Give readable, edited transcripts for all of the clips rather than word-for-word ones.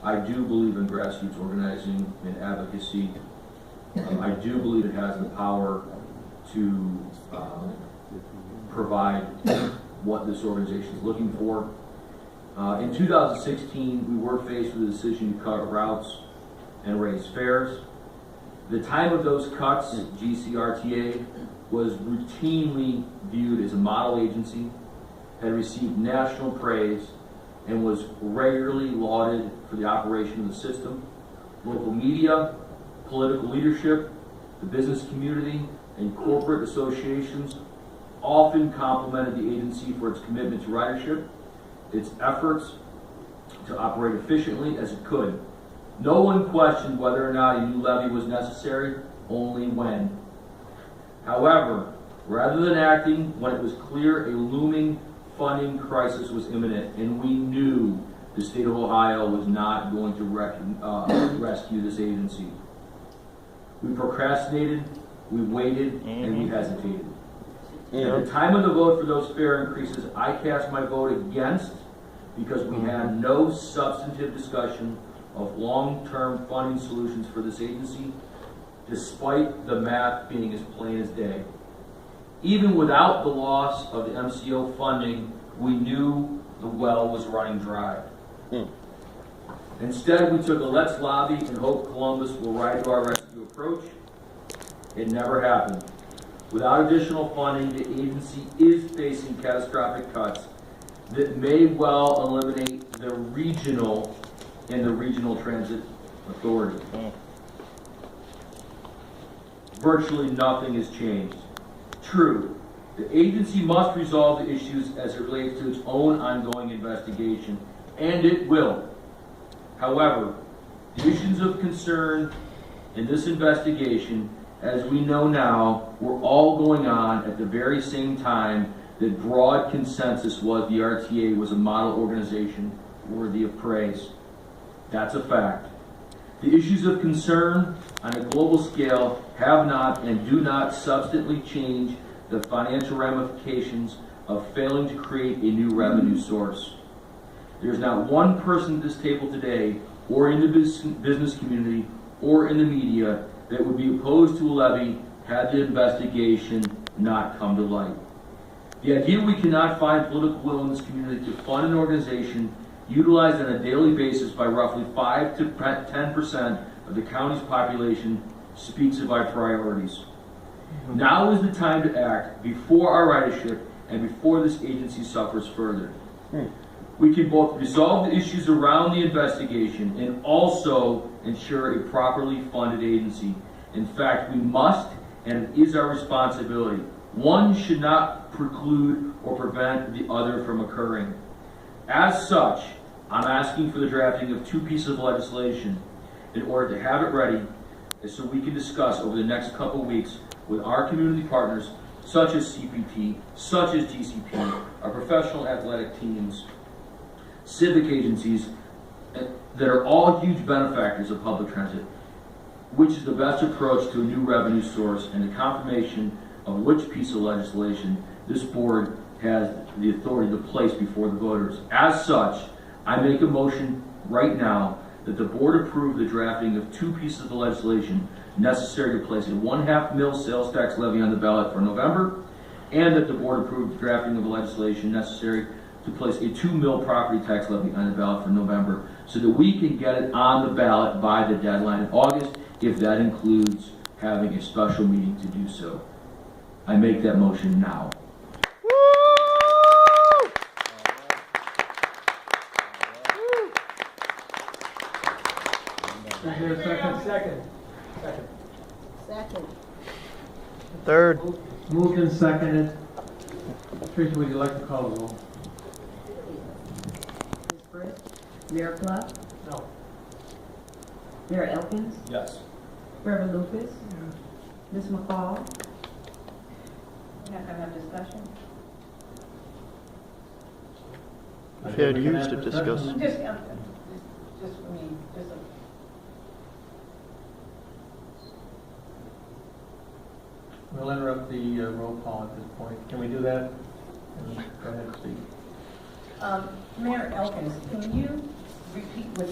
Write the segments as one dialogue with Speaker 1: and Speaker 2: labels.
Speaker 1: I do believe in grassroots organizing and advocacy. I do believe it has the power to provide what this organization is looking for. In 2016, we were faced with a decision to cut routes and raise fares. The time of those cuts, RTA was routinely viewed as a model agency, had received national praise, and was regularly lauded for the operation of the system. Local media, political leadership, the business community, and corporate associations often complimented the agency for its commitment to ridership, its efforts to operate efficiently as it could. No one questioned whether or not a new levy was necessary, only when. However, rather than acting when it was clear a looming funding crisis was imminent, and we knew the state of Ohio was not going to rescue this agency, we procrastinated, we waited, and we hesitated. At the time of the vote for those fare increases, I cast my vote against because we had no substantive discussion of long-term funding solutions for this agency, despite the math being as plain as day. Even without the loss of the MCO funding, we knew the well was running dry. Instead, we took a let's lobby and hope Columbus will ride to our rescue approach. It never happened. Without additional funding, the agency is facing catastrophic cuts that may well eliminate the regional and the regional transit authority. Virtually nothing has changed. True, the agency must resolve the issues as it relates to its own ongoing investigation, and it will. However, the issues of concern in this investigation, as we know now, were all going on at the very same time that broad consensus was the RTA was a model organization worthy of praise. That's a fact. The issues of concern on a global scale have not and do not substantively change the financial ramifications of failing to create a new revenue source. There's not one person at this table today, or in the business community, or in the media, that would be opposed to a levy had the investigation not come to light. The idea we cannot find political will in this community to fund an organization utilized on a daily basis by roughly 5 to 10% of the county's population speaks of our priorities. Now is the time to act before our ridership and before this agency suffers further. We can both resolve the issues around the investigation and also ensure a properly funded agency. In fact, we must, and it is our responsibility. One should not preclude or prevent the other from occurring. As such, I'm asking for the drafting of 2 pieces of legislation in order to have it ready so we can discuss over the next couple of weeks with our community partners, such as CPT, such as GCP, our professional athletic teams, civic agencies, that are all huge benefactors of public transit, which is the best approach to a new revenue source and the confirmation of which piece of legislation this board has the authority to place before the voters. As such, I make a motion right now that the board approve the drafting of 2 pieces of legislation necessary to place a 1/2 mil sales tax levy on the ballot for November, and that the board approve the drafting of the legislation necessary to place a 2 mil property tax levy on the ballot for November, so that we can get it on the ballot by the deadline in August, if that includes having a special meeting to do so. I make that motion now.
Speaker 2: Second.
Speaker 3: Third.
Speaker 4: Moved and seconded. Tricia, would you like to call the roll?
Speaker 2: Ms. Britt? Mayor Clough?
Speaker 4: No.
Speaker 2: Mayor Elkins?
Speaker 1: Yes.
Speaker 2: Reverend Lucas? Ms. McCall?
Speaker 5: We have to have discussion.
Speaker 3: If you had used to discuss.
Speaker 5: Just for me, just a.
Speaker 4: We'll interrupt the roll call at this point. Can we do that? Go ahead, Steve.
Speaker 5: Mayor Elkins, can you repeat what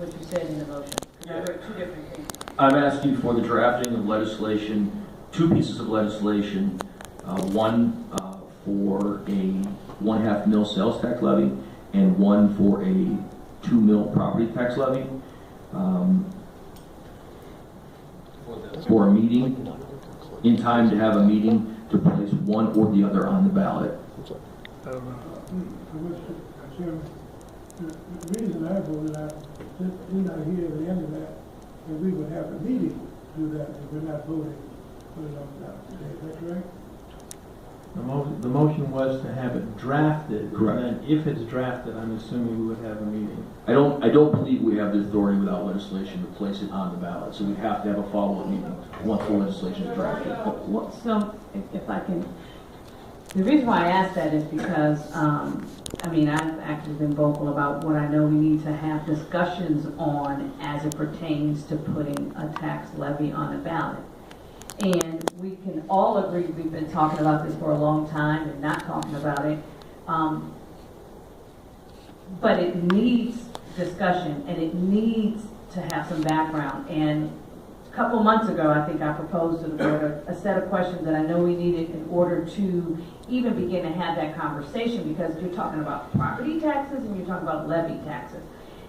Speaker 2: what you said in the motion. 'Cause I heard two different things.
Speaker 1: I'm asking for the drafting of legislation, two pieces of legislation, one for a 1/2 mil sales tax levy and one for a 2 mil property tax levy, for a meeting, in time to have a meeting to place one or the other on the ballot.
Speaker 6: Mr. Chairman, the reason I voted out, since we're not here at the end of that, and we would have a meeting to do that, if we're not voting, put it on the ballot today, is that correct?
Speaker 4: The motion was to have it drafted.
Speaker 1: Correct.
Speaker 4: And then if it's drafted, I'm assuming we would have a meeting.
Speaker 1: I don't believe we have the authority without legislation to place it on the ballot, so we'd have to have a follow-up meeting once the legislation is drafted.
Speaker 2: So, if I can, the reason why I asked that is because, I've actually been vocal about what I know we need to have discussions on as it pertains to putting a tax levy on the ballot. And we can all agree, we've been talking about this for a long time and not talking about it. But it needs discussion and it needs to have some background. And a couple months ago, I think I proposed to the board a set of questions that I know we needed in order to even begin to have that conversation, because you're talking about property taxes and you're talking about levy taxes.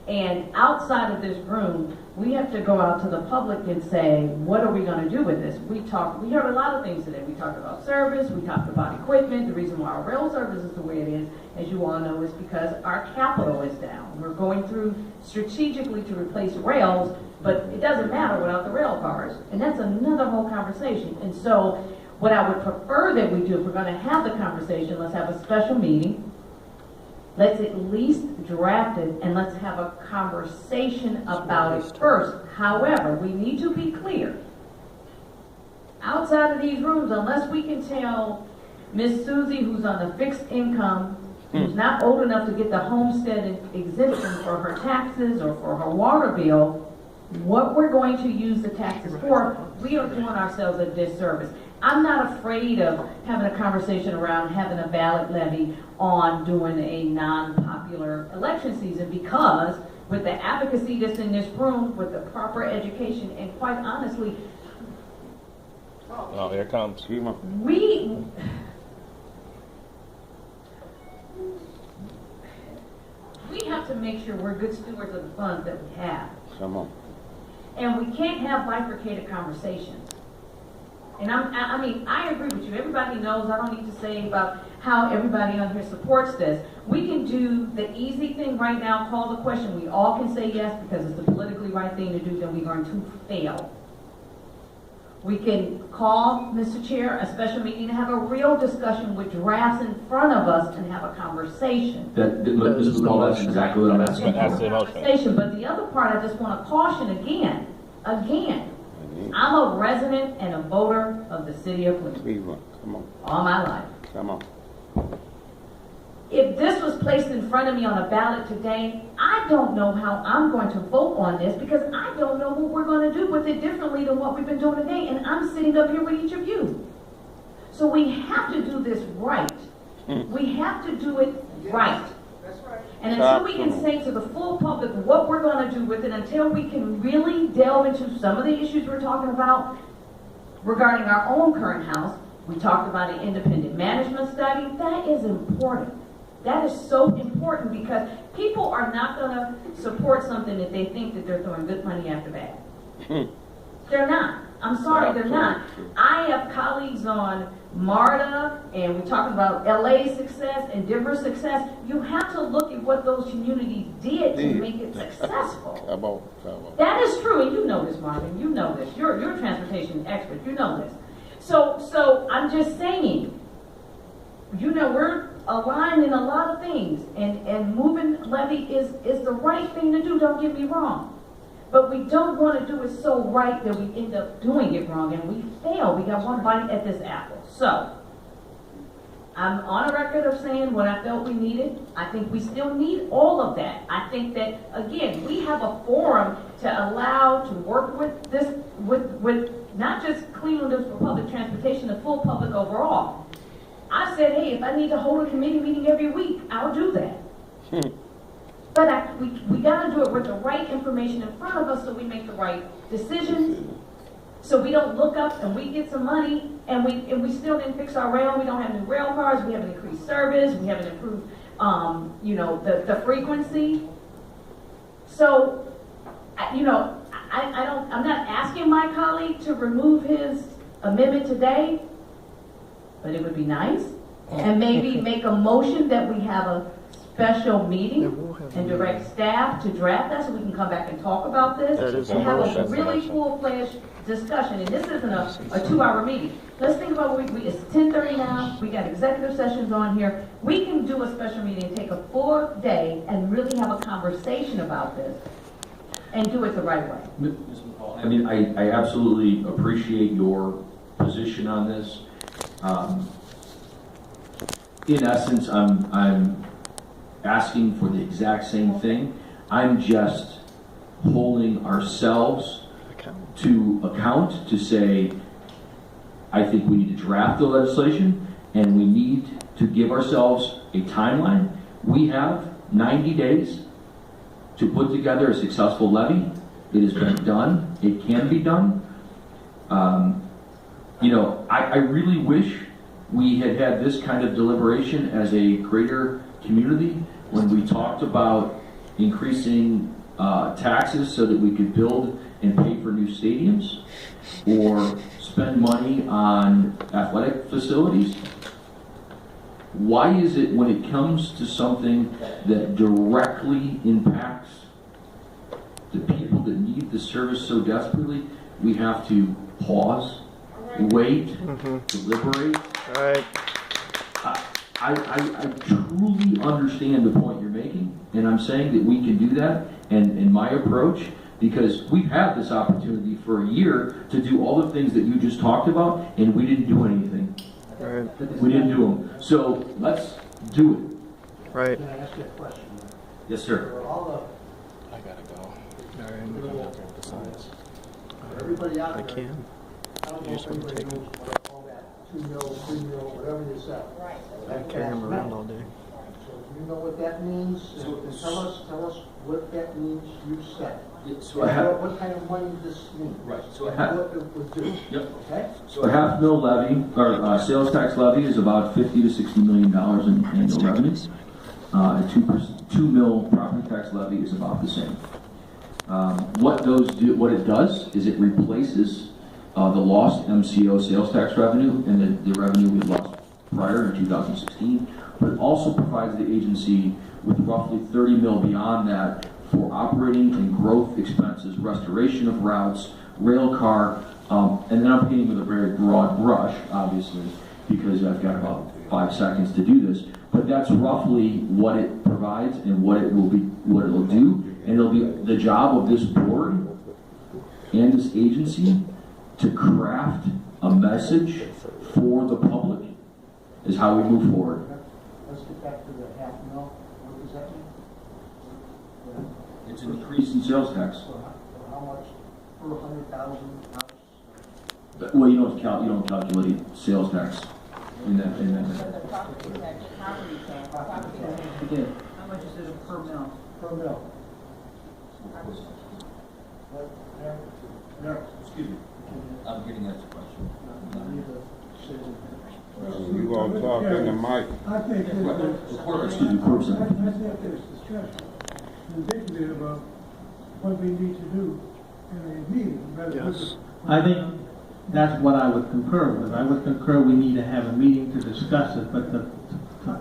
Speaker 2: And outside of this room, we have to go out to the public and say, what are we going to do with this? We heard a lot of things today. We talked about service, we talked about equipment. The reason why our rail service is the way it is, as you all know, is because our capital is down. We're going through strategically to replace rails, but it doesn't matter without the rail cars. And that's another whole conversation. And so what I would prefer that we do, if we're going to have the conversation, let's have a special meeting. Let's at least draft it and let's have a conversation about it first. However, we need to be clear. Outside of these rooms, unless we can tell Miss Susie, who's on the fixed income, who's not old enough to get the homestead exemption for her taxes or for her water bill, what we're going to use the taxes for, we are doing ourselves a disservice. I'm not afraid of having a conversation around having a ballot levy on doing a non-popular election season, because with the advocacy that's in this room, with the proper education, and quite honestly,
Speaker 7: Oh, here it comes.
Speaker 2: we have to make sure we're good stewards of the funds that we have.
Speaker 7: Come on.
Speaker 2: And we can't have bifurcated conversations. And I agree with you. Everybody knows, I don't need to say about how everybody on here supports this. We can do the easy thing right now, call the question. We all can say yes because it's the politically right thing to do, then we're going to fail. We can call, Mr. Chair, a special meeting to have a real discussion with drafts in front of us and have a conversation.
Speaker 1: That's exactly what I'm asking
Speaker 7: That's the
Speaker 1: for.
Speaker 7: motion.
Speaker 2: But the other part, I just want to caution again, I'm a resident and a voter of the city of Cleveland
Speaker 7: Come on.
Speaker 2: all my life.
Speaker 7: Come on.
Speaker 2: If this was placed in front of me on a ballot today, I don't know how I'm going to vote on this, because I don't know what we're going to do with it differently than what we've been doing today, and I'm sitting up here with each of you. So we have to do this right. We have to do it right. And until we can say to the full public what we're going to do with it, until we can really delve into some of the issues we're talking about regarding our own current house, we talked about an independent management study. That is important. That is so important, because people are not going to support something that they think that they're throwing good money after bad. They're not. I'm sorry, they're not. I have colleagues on MARTA, and we're talking about LA's success and Denver's success. You have to look at what those communities did to make it successful.
Speaker 7: Come on.
Speaker 2: That is true, and you know this, Marvin. You know this. You're a transportation expert. You know this. So I'm just saying, we're aligned in a lot of things, and moving levy is the right thing to do, don't get me wrong. But we don't want to do it so right that we end up doing it wrong and we fail. We got one bite at this apple. So, I'm on a record of saying what I felt we needed. I think we still need all of that. I think that, again, we have a forum to allow to work with this, with not just Clevelanders for Public Transportation, the full public overall. I said, hey, if I need to hold a committee meeting every week, I'll do that. But we gotta do it with the right information in front of us so we make the right decisions. So we don't look up and we get some money and we still didn't fix our rail. We don't have new rail cars. We haven't increased service. We haven't improved, the frequency. So, I'm not asking my colleague to remove his amendment today, but it would be nice. And maybe make a motion that we have a special meeting and direct staff to draft that so we can come back and talk about this.
Speaker 3: That is a
Speaker 2: and have a
Speaker 3: motion.
Speaker 2: really full-fledged discussion. And this isn't a 2-hour meeting. Let's think about it's 10:30 now. We got executive sessions on here. We can do a special meeting and take a full day and really have a conversation about this and do it the right way.
Speaker 1: Ms. McCall, I mean, I absolutely appreciate your position on this. In essence, I'm asking for the exact same thing. I'm just holding ourselves to account to say, I think we need to draft the legislation and we need to give ourselves a timeline. We have 90 days to put together a successful levy. It has been done. It can be done. I really wish we had had this kind of deliberation as a greater community when we talked about increasing taxes so that we could build and pay for new stadiums or spend money on athletic facilities. Why is it when it comes to something that directly impacts the people that need the service so desperately, we have to pause, wait, deliberate?
Speaker 3: All right.
Speaker 1: I truly understand the point you're making, and I'm saying that we can do that, and in my approach, because we've had this opportunity for a year to do all the things that you just talked about, and we didn't do anything.
Speaker 3: All right.
Speaker 1: We didn't do them. So let's do it.
Speaker 3: Right.
Speaker 6: Can I ask you a question?
Speaker 1: Yes, sir.
Speaker 6: For all
Speaker 7: I gotta go.
Speaker 3: All right.
Speaker 6: for everybody out
Speaker 3: I
Speaker 6: there,
Speaker 3: can.
Speaker 6: I don't know
Speaker 3: You
Speaker 6: if
Speaker 3: just want to
Speaker 6: anybody
Speaker 3: take
Speaker 6: knows what I call that, 2 mil, 3 mil, whatever you said.
Speaker 5: Right.
Speaker 3: I carry him around all day.
Speaker 6: So do you know what that means? And tell us what that means you said.
Speaker 1: So
Speaker 6: What kind of money this means.
Speaker 1: Right, so
Speaker 6: And what it would do.
Speaker 1: Yep.
Speaker 6: Okay?
Speaker 1: So a half mil levy, or sales tax levy, is about $50 to $60 million in annual revenues. A 2 mil property tax levy is about the same. What it does is it replaces the lost MCO sales tax revenue and the revenue we lost prior in 2016, but it also provides the agency with roughly 30 mil beyond that for operating and growth expenses, restoration of routes, rail car, and then I'm painting with a very broad brush, obviously, because I've got about 5 seconds to do this, but that's roughly what it provides and what it will do, and it'll be the job of this board and this agency to craft a message for the public is how we move forward.
Speaker 6: Let's get back to the half mil. What does that mean?
Speaker 1: It's an increase in sales tax.
Speaker 6: So how much per 100,000 house?
Speaker 1: Well, you don't calculate sales tax in that.
Speaker 5: But the property tax. How much is it per mil?
Speaker 6: Per mil. No.
Speaker 1: Excuse me. I'm getting that question.
Speaker 8: You gonna talk in the mic?
Speaker 6: I think
Speaker 1: Excuse me, court
Speaker 6: I
Speaker 1: secretary.
Speaker 6: think there's discussion indicative of what we need to do in a meeting. rather than
Speaker 3: Yes.
Speaker 6: just-
Speaker 4: I think that's what I would concur with. I would concur we need to have a meeting to discuss it, but the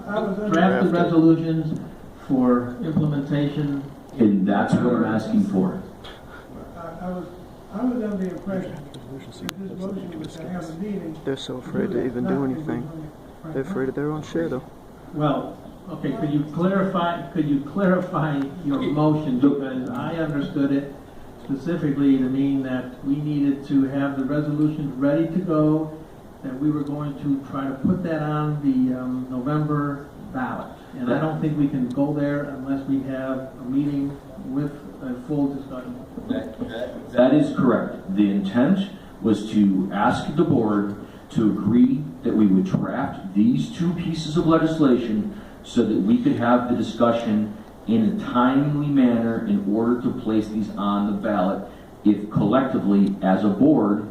Speaker 6: I was under-
Speaker 4: draft the
Speaker 3: Draft it.
Speaker 4: resolutions for implementation.
Speaker 1: And that's what I'm asking for.
Speaker 6: I was under the impression that this motion was to have a meeting.
Speaker 3: They're so afraid to even do anything. They're afraid of their own share, though.
Speaker 4: Well, okay, could you clarify your motion, because I understood it specifically to mean that we needed to have the resolutions ready to go, that we were going to try to put that on the November ballot. And I don't think we can go there unless we have a meeting with a full discussion.
Speaker 1: That is correct. The intent was to ask the board to agree that we would draft these 2 pieces of legislation so that we could have the discussion in a timely manner in order to place these on the ballot if collectively, as a board,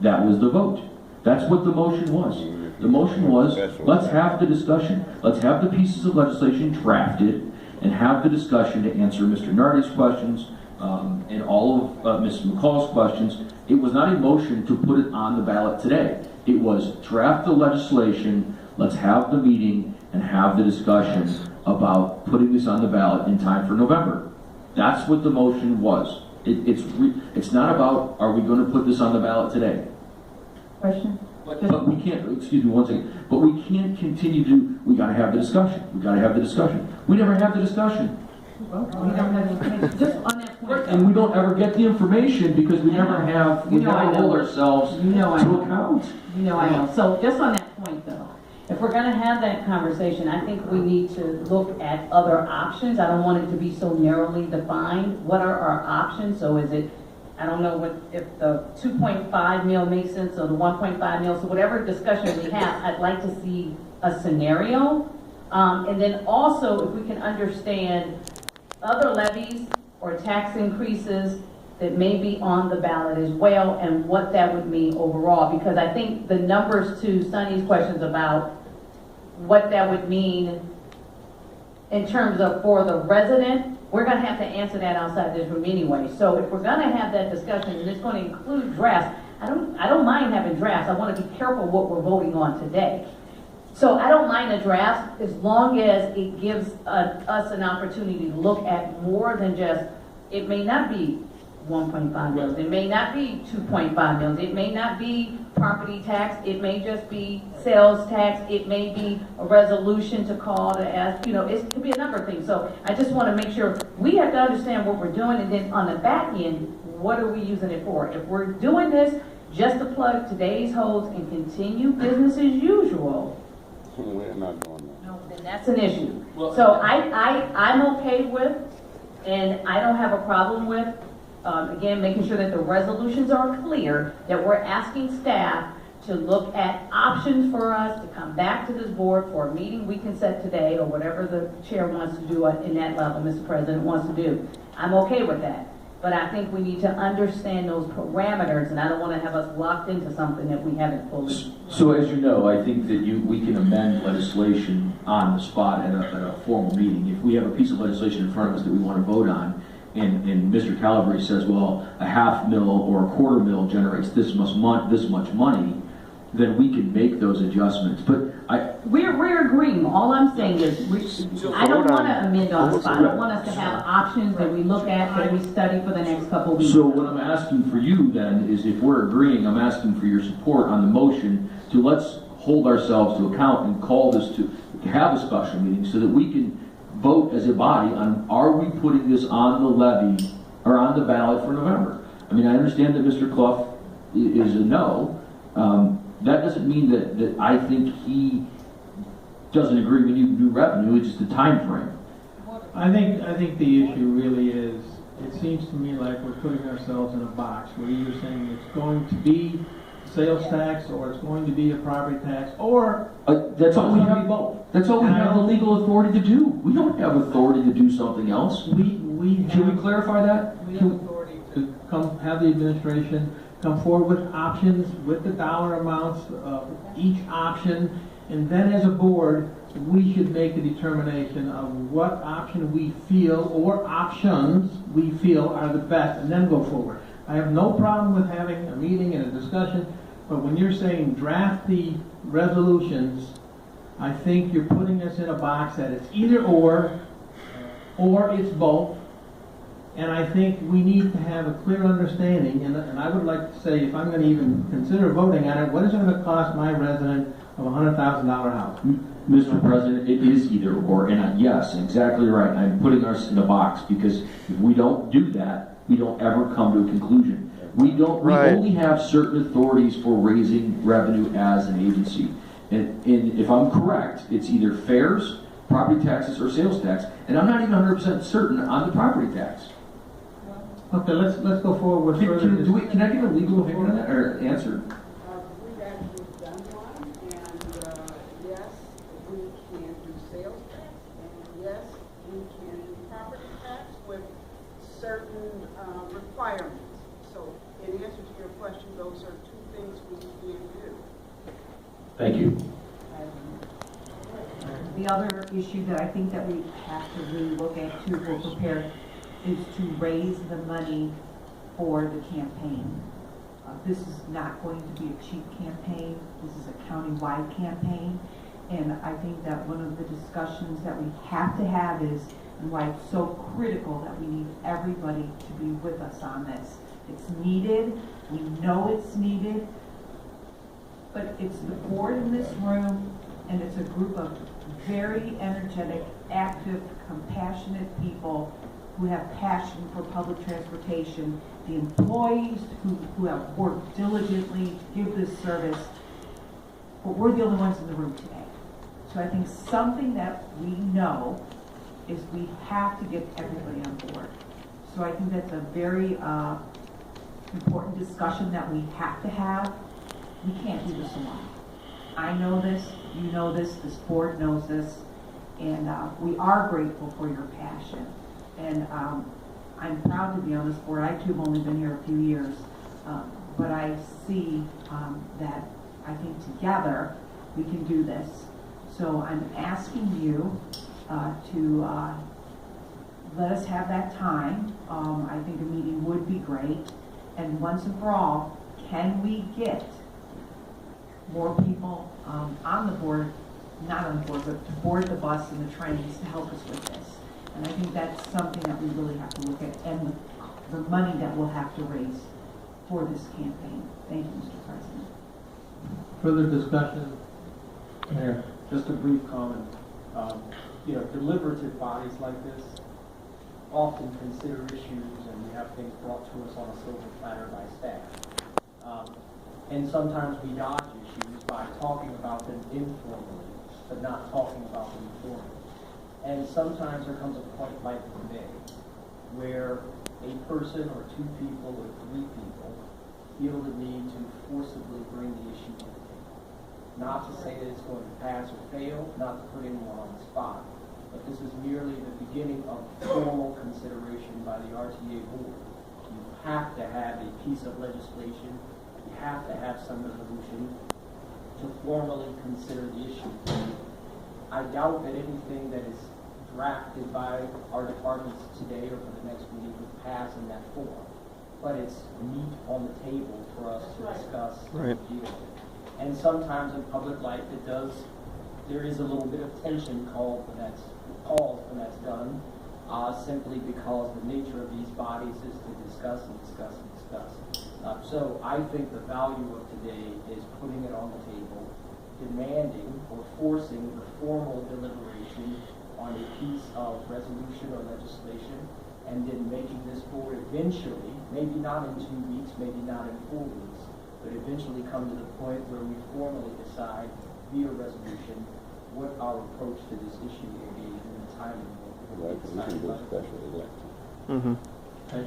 Speaker 1: that was the vote. That's what the motion was. The motion was, let's have the discussion. Let's have the pieces of legislation drafted and have the discussion to answer Mr. Nardi's questions and all of Ms. McCall's questions. It was not a motion to put it on the ballot today. It was draft the legislation, let's have the meeting and have the discussion about putting this on the ballot in time for November. That's what the motion was. It's not about, are we going to put this on the ballot today?
Speaker 2: Question?
Speaker 1: But we can't, excuse me one second, but we can't continue to, we gotta have the discussion. We gotta have the discussion. We never have the discussion.
Speaker 2: We don't have any, just on that point.
Speaker 1: And we don't ever get the information because we never have, we
Speaker 2: You know I
Speaker 1: never
Speaker 2: know.
Speaker 1: hold ourselves
Speaker 2: You know I
Speaker 1: to
Speaker 2: know.
Speaker 1: account.
Speaker 2: You know, I know. So just on that point though, if we're gonna have that conversation, I think we need to look at other options. I don't want it to be so narrowly defined. What are our options? So is it, I don't know what, if the 2.5 mil makes sense or the 1.5 mil, so whatever discussion we have, I'd like to see a scenario. And then also if we can understand other levies or tax increases that may be on the ballot as well and what that would mean overall. Because I think the numbers to Sonny's questions about what that would mean in terms of for the resident, we're gonna have to answer that outside this room anyway. So if we're gonna have that discussion and it's gonna include drafts, I don't mind having drafts. I wanna be careful what we're voting on today. So I don't mind a draft as long as it gives us an opportunity to look at more than just, it may not be 1.5 mils, it may not be 2.5 mils, it may not be property tax, it may just be sales tax, it may be a resolution to call to ask, it could be a number of things. So I just want to make sure we have to understand what we're doing, and then on the back end, what are we using it for? If we're doing this just to plug today's holes and continue business as usual,
Speaker 8: We're not doing that.
Speaker 2: no, then that's an issue. So I'm okay with, and I don't have a problem with, again, making sure that the resolutions are clear, that we're asking staff to look at options for us to come back to this board for a meeting we can set today, or whatever the chair wants to do in that level, Mr. President wants to do. I'm okay with that. But I think we need to understand those parameters, and I don't want to have us locked into something that we haven't fully.
Speaker 1: So as you know, I think that we can amend legislation on the spot at a formal meeting. If we have a piece of legislation in front of us that we want to vote on, and Mr. Calabrese says, well, a $0.5 mil or a $0.25 mil generates this much money, then we can make those adjustments. But
Speaker 2: We're agreeing. All I'm saying is, I don't want to amend on the spot. I don't want us to have options that we look at, that we study for the next couple of weeks.
Speaker 1: So what I'm asking for you then is, if we're agreeing, I'm asking for your support on the motion to let's hold ourselves to account and call this to have a special meeting so that we can vote as a body on, are we putting this on the levy or on the ballot for November? I mean, I understand that Mr. Clough is a no. That doesn't mean that I think he doesn't agree with new revenue. It's just the time frame.
Speaker 4: I think the issue really is, it seems to me like we're putting ourselves in a box where you're saying it's going to be sales tax, or it's going to be a property tax, or
Speaker 1: that's all we have.
Speaker 4: both.
Speaker 1: That's all we have the legal authority to do. We don't have authority to do something else. Can we clarify that?
Speaker 4: We have authority to come have the administration come forward with options, with the dollar amounts of each option, and then as a board, we should make a determination of what option we feel, or options we feel are the best, and then go forward. I have no problem with having a meeting and a discussion, but when you're saying draft the resolutions, I think you're putting us in a box that it's either or it's both. And I think we need to have a clear understanding, and I would like to say, if I'm going to even consider voting on it, what is it going to cost my resident of a $100,000 house?
Speaker 1: Mr. President, it is either or, and yes, exactly right. I'm putting us in a box because if we don't do that, we don't ever come to a conclusion. We only have certain authorities for raising revenue as an agency. And if I'm correct, it's either fares, property taxes, or sales tax. And I'm not even 100% certain on the property tax.
Speaker 4: Okay, let's go forward with further.
Speaker 1: Can I get a legal opinion on that, or answer?
Speaker 5: We've actually done one, and yes, we can do sales tax, and yes, we can requirements. So in answer to your question, those are two things we can do.
Speaker 1: Thank you.
Speaker 2: The other issue that I think that we have to really look at too, if we're prepared, is to raise the money for the campaign. This is not going to be a cheap campaign. This is a county-wide campaign. And I think that one of the discussions that we have to have is, and why it's so critical that we need everybody to be with us on this. It's needed. We know it's needed. But it's the board in this room, and it's a group of very energetic, active, compassionate people who have passion for public transportation, the employees who have worked diligently to give this service, but we're the only ones in the room today. So I think something that we know is we have to get everybody on board. So I think that's a very important discussion that we have to have. We can't do this alone. I know this, you know this board knows this, and we are grateful for your passion. And I'm proud to be on this board. I too have only been here a few years, but I see that I think together we can do this. So I'm asking you to let us have that time. I think a meeting would be great. And once and for all, can we get more people on the board, not on the board, but to board the bus and the trains to help us with this? And I think that's something that we really have to look at, and the money that we'll have to raise for this campaign. Thank you, Mr. President.
Speaker 4: Further discussion? Mayor.
Speaker 7: Just a brief comment. Deliberative bodies like this often consider issues, and we have things brought to us on a silver platter by staff. And sometimes we dodge issues by talking about them informally, but not talking about them formally. And sometimes there comes a point like today where a person or two people or three people feel the need to forcibly bring the issue to the table. Not to say that it's going to pass or fail, not to put anyone on the spot, but this is merely the beginning of formal consideration by the RTA Board. You have to have a piece of legislation, you have to have some resolution to formally consider the issue. I doubt that anything that is drafted by our departments today or for the next meeting would pass in that form. But it's meat on the table for us to discuss and deal with. And sometimes in public life there is a little bit of tension called when that's done, simply because the nature of these bodies is to discuss and discuss and discuss. So I think the value of today is putting it on the table, demanding or forcing the formal deliberation on a piece of resolution or legislation, and then making this board eventually, maybe not in 2 weeks, maybe not in 4 weeks, but eventually come to the point where we formally decide via resolution what our approach to this issue will be and the timing will be decided by the board.
Speaker 4: Okay.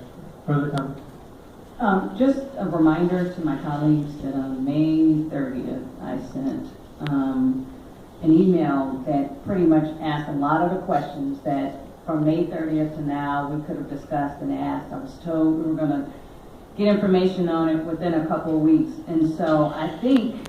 Speaker 4: Further comment?
Speaker 9: Just a reminder to my colleagues that on May 30th, I sent an email that pretty much asked a lot of the questions that from May 30th to now we could have discussed and asked. I was told we were going to get information on it within a couple of weeks. And so I think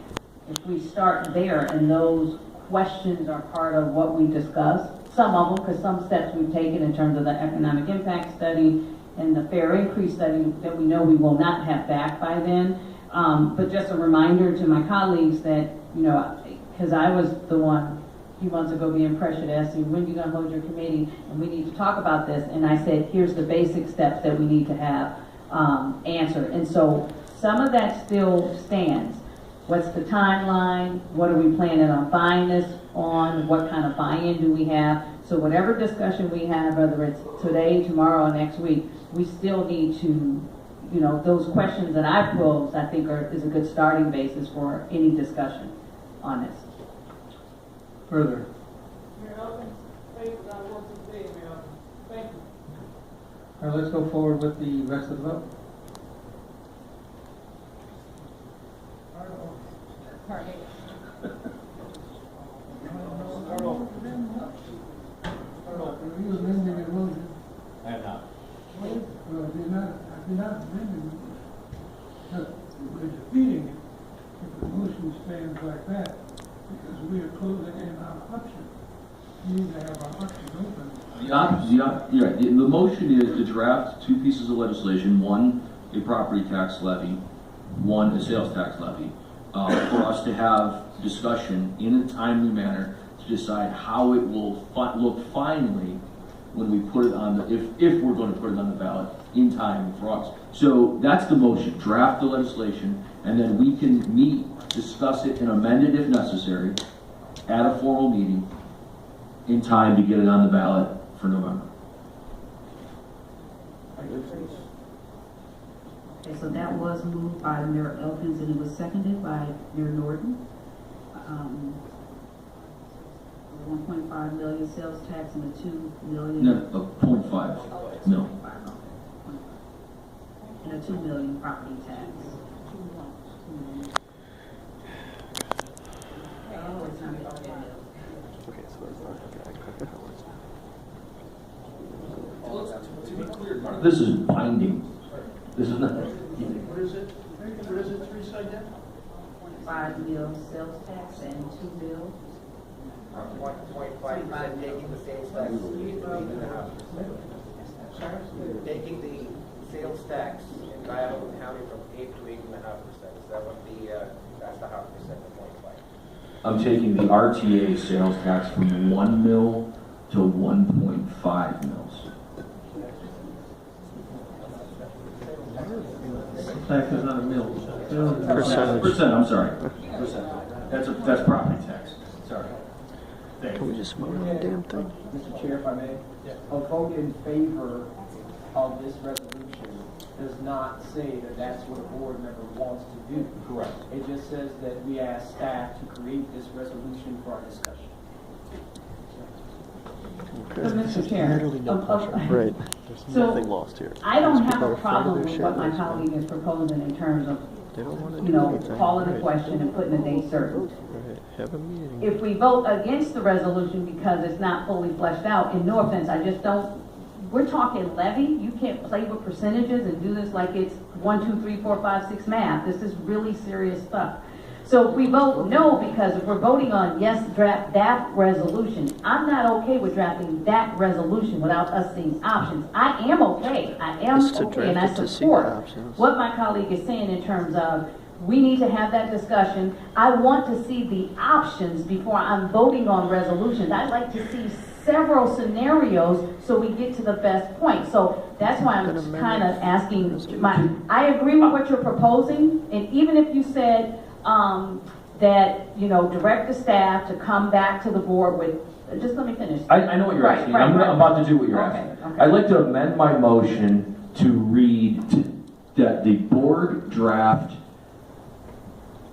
Speaker 9: if we start there and those questions are part of what we discussed, some of them, because some steps we've taken in terms of the economic impact study and the fair increase study that we know we will not have back by then. But just a reminder to my colleagues that, because I was the one a few months ago being pressured to ask you, when are you going to hold your committee? And we need to talk about this. And I said, here's the basic steps that we need to have answered. And so some of that still stands. What's the timeline? What are we planning on buying this on? What kind of buy-in do we have? So whatever discussion we have, whether it's today, tomorrow, or next week, we still need to, those questions that I've posed, I think is a good starting basis for any discussion on this.
Speaker 4: Further?
Speaker 5: Mayor Elkins, thank you for our work today, Mayor Elkins. Thank you.
Speaker 4: All right, let's go forward with the rest of the vote.
Speaker 6: Are you amending your motion?
Speaker 1: I have not.
Speaker 6: Did not we're not amending it. We're defeating it if the motion stands like that, because we are closing in our option. We need to have our options open.
Speaker 1: You're right. The motion is to draft two pieces of legislation, one, a property tax levy, one, a sales tax levy, for us to have discussion in a timely manner to decide how it will look finally when we put it on the, if we're going to put it on the ballot in time for us. So that's the motion, draft the legislation, and then we can meet, discuss it, and amend it if necessary at a formal meeting in time to get it on the ballot for November.
Speaker 2: Okay, so that was moved by Mayor Elkins and it was seconded by Mayor Norton. 1.5 million sales tax and a 2 million.
Speaker 1: No, 0.5 mil.
Speaker 2: And a 2 million property tax. Oh, it's not okay.
Speaker 3: Okay, so it's not
Speaker 1: To be clear, this is binding. This is not.
Speaker 4: What is it? What is it, Teresa, again?
Speaker 2: 5 mil sales tax and 2 mil.
Speaker 10: 1.5% taking the sales tax to 8.5%. Taking the sales tax in Cuyahoga County from 8 to 8.5%. Is that what that's the half percent of 0.5?
Speaker 1: I'm taking the RTA sales tax from 1 mil to 1.5 mils.
Speaker 4: Tax is not a mill.
Speaker 1: Percent, I'm sorry. Percent. That's property tax. Sorry.
Speaker 3: Can we just vote on the damn thing?
Speaker 7: Mr. Chair, if I may, a vote in favor of this resolution does not say that that's what a board member wants to do.
Speaker 1: Correct.
Speaker 7: It just says that we ask staff to create this resolution for our discussion.
Speaker 3: Okay.
Speaker 2: So, Mr. Chair,
Speaker 3: Literally no pressure. Right. There's
Speaker 2: So,
Speaker 3: nothing lost here.
Speaker 2: I don't
Speaker 3: These
Speaker 2: have
Speaker 3: people
Speaker 2: a
Speaker 3: are afraid of
Speaker 2: problem
Speaker 3: their
Speaker 2: with what my
Speaker 3: shadows.
Speaker 2: colleague is proposing in terms of,
Speaker 3: They don't want to
Speaker 2: you
Speaker 3: do
Speaker 2: know,
Speaker 3: anything.
Speaker 2: calling a
Speaker 3: Right.
Speaker 2: question and putting a date certain.
Speaker 3: Right. Have a meeting.
Speaker 2: If we vote against the resolution because it's not fully fleshed out, and no offense, I just don't, we're talking levy. You can't play with percentages and do this like it's 1, 2, 3, 4, 5, 6 math. This is really serious stuff. So if we vote no, because if we're voting on yes, draft that resolution, I'm not okay with drafting that resolution without us seeing options. I am okay.
Speaker 3: It's to
Speaker 2: Okay, and
Speaker 3: draft
Speaker 2: I
Speaker 3: it to see the
Speaker 2: support
Speaker 3: options.
Speaker 2: what my colleague is saying in terms of we need to have that discussion. I want to see the options before I'm voting on resolutions. I'd like to see several scenarios so we get to the best point. So that's why I'm kind of asking I agree with what you're proposing, and even if you said that, you know, direct the staff to come back to the board with, just let me finish.
Speaker 1: I know what you're asking. I'm about to do what you're asking.
Speaker 2: Okay.
Speaker 1: I'd like to amend my motion to read that the board draft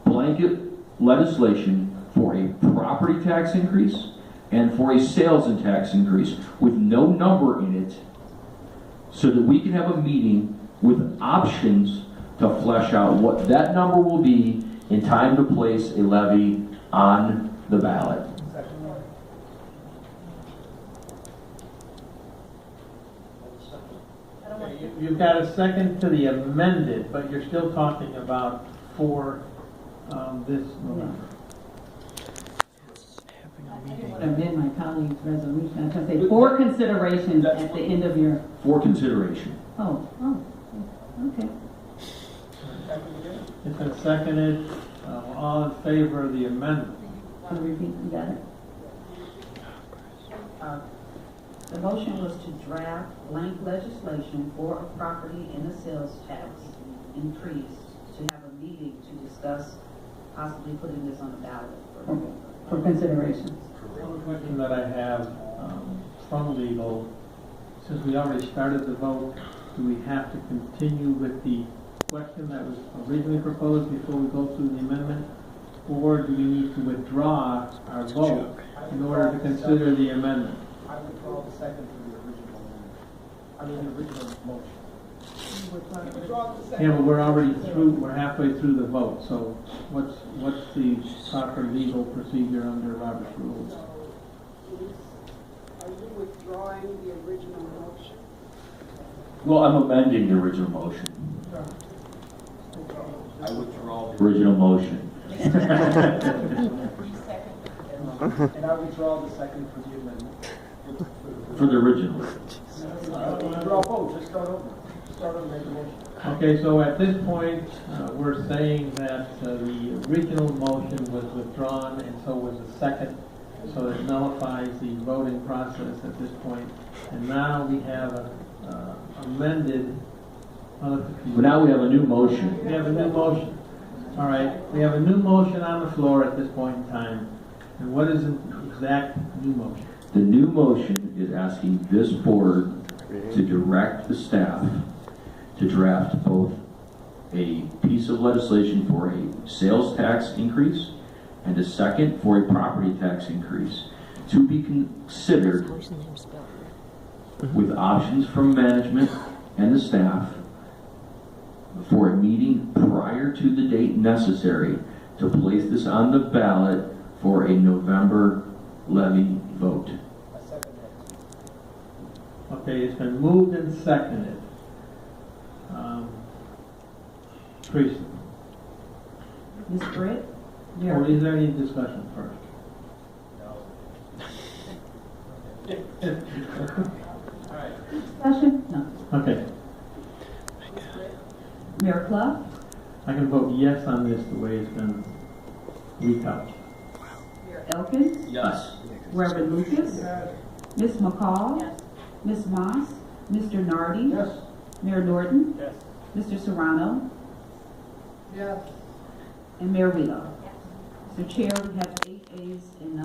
Speaker 1: blanket legislation for a property tax increase and for a sales and tax increase with no number in it, so that we can have a meeting with options to flesh out what that number will be in time to place a levy on the ballot.
Speaker 4: You've got a second to the amended, but you're still talking about for this November.
Speaker 2: I want to amend my colleague's resolution. I was going to say for consideration at the end of your,
Speaker 1: For consideration.
Speaker 2: oh, okay.
Speaker 4: It's been seconded. All in favor of the amendment?
Speaker 2: Want to repeat, you got it? The motion was to draft blank legislation for a property and a sales tax increase, to have a meeting to discuss possibly putting this on the ballot for consideration.
Speaker 4: One question that I have from legal, since we already started the vote, do we have to continue with the question that was originally proposed before we go through the amendment? Or do we need to withdraw our vote in order to consider the amendment?
Speaker 7: I withdraw the second to the original amendment. I mean, the original motion.
Speaker 4: Yeah, but we're already through, we're halfway through the vote, so what's the proper legal procedure under Robert's rules?
Speaker 5: Are you withdrawing the original motion?
Speaker 1: Well, I'm amending the original motion. I withdraw the original motion.
Speaker 7: And I withdraw the second for the amendment.
Speaker 1: For the original.
Speaker 7: Withdraw both, just start over. Start over, make a motion.
Speaker 4: Okay, so at this point, we're saying that the original motion was withdrawn and so was the second, so it nullifies the voting process at this point. And now we have a amended.
Speaker 1: But now we have a new motion.
Speaker 4: We have a new motion. All right, we have a new motion on the floor at this point in time. And what is the exact new motion?
Speaker 1: The new motion is asking this board to direct the staff to draft both a piece of legislation for a sales tax increase and a second for a property tax increase to be considered with options from management and the staff for a meeting prior to the date necessary to place this on the ballot for a November levy vote.
Speaker 4: Okay, it's been moved and seconded. Teresa,
Speaker 2: Ms. Britt?
Speaker 4: or is there any discussion first?
Speaker 2: Discussion? No.
Speaker 4: Okay,
Speaker 2: Mayor Clough?
Speaker 4: I can vote yes on this the way it's been recouched.
Speaker 2: Mayor Elkins?
Speaker 1: Yes.
Speaker 2: Reverend Lucas? Ms. McCall? Ms. Moss? Mr. Nardi?
Speaker 7: Yes.
Speaker 2: Mayor Norton?
Speaker 7: Yes.
Speaker 2: Mr. Serrano?
Speaker 7: Yes.
Speaker 2: And Mayor Vito? So Chair, we have 8 ayes and none